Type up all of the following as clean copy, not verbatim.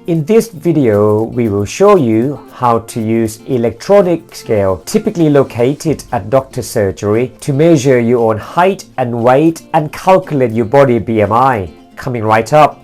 In this video, we will show you how to use electronic scale typically located at doctor's surgery to measure your own height and weight and calculate your body BMI. Coming right up.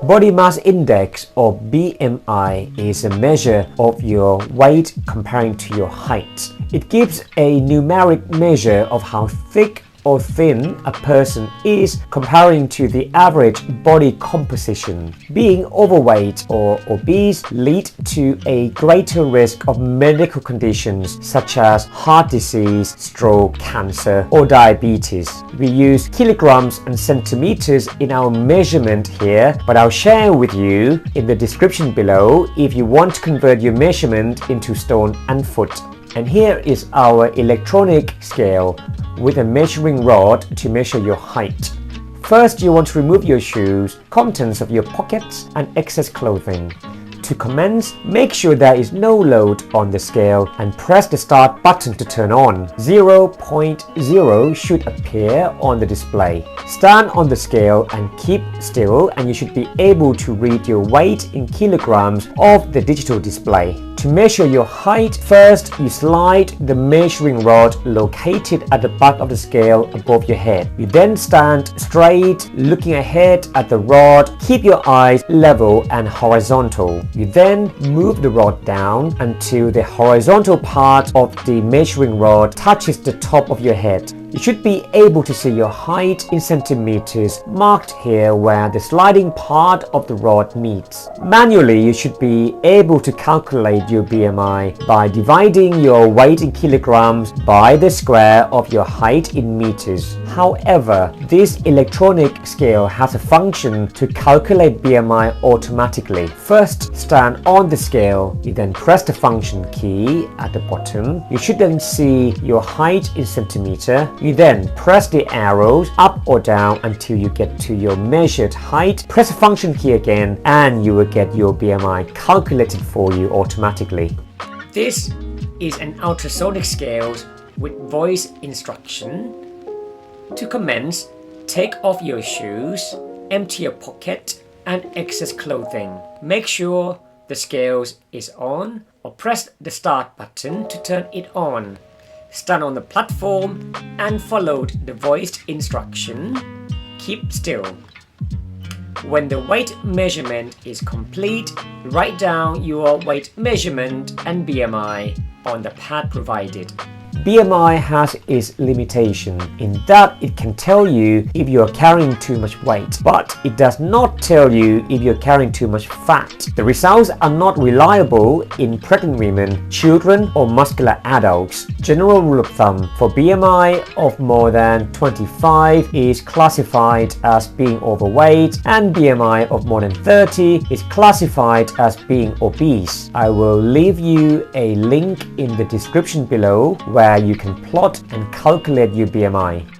Body mass index or BMI is a measure of your weight comparing to your height. It gives a numeric measure of how thick or thin a person is comparing to the average body composition. Being overweight or obese lead to a greater risk of medical conditions such as heart disease, stroke, cancer, or diabetes. We use kilograms and centimeters in our measurement here, but I'll share with you in the description below if you want to convert your measurement into stone and foot. And here is our electronic scale with a measuring rod to measure your height. First, you want to remove your shoes, contents of your pockets, and excess clothing. To commence, make sure there is no load on the scale and press the start button to turn on. 0.0 should appear on the display. Stand on the scale and keep still, and you should be able to read your weight in kilograms of the digital display. To measure your height, first you slide the measuring rod located at the back of the scale above your head. You then stand straight, looking ahead at the rod. Keep your eyes level and horizontal. You then move the rod down until the horizontal part of the measuring rod touches the top of your head. You should be able to see your height in centimeters marked here where the sliding part of the rod meets. Manually, you should be able to calculate your BMI by dividing your weight in kilograms by the square of your height in meters. However, this electronic scale has a function to calculate BMI automatically. First, stand on the scale. You then press the function key at the bottom. You should then see your height in centimeter. You then press the arrows up or down until you get to your measured height. Press the function key again and you will get your BMI calculated for you automatically. This is an ultrasonic scale with voice instruction. To commence, take off your shoes, empty your pocket and excess clothing. Make sure the scale is on or press the start button to turn it on. Stand on the platform and follow the voiced instruction. Keep still. When the weight measurement is complete, write down your weight measurement and BMI on the pad provided. BMI has its limitation in that it can tell you if you are carrying too much weight, but it does not tell you if you're carrying too much fat. The results are not reliable in pregnant women, children, or muscular adults. General rule of thumb for BMI of more than 25 is classified as being overweight, and BMI of more than 30 is classified as being obese. I will leave you a link in the description below where you can plot and calculate your BMI.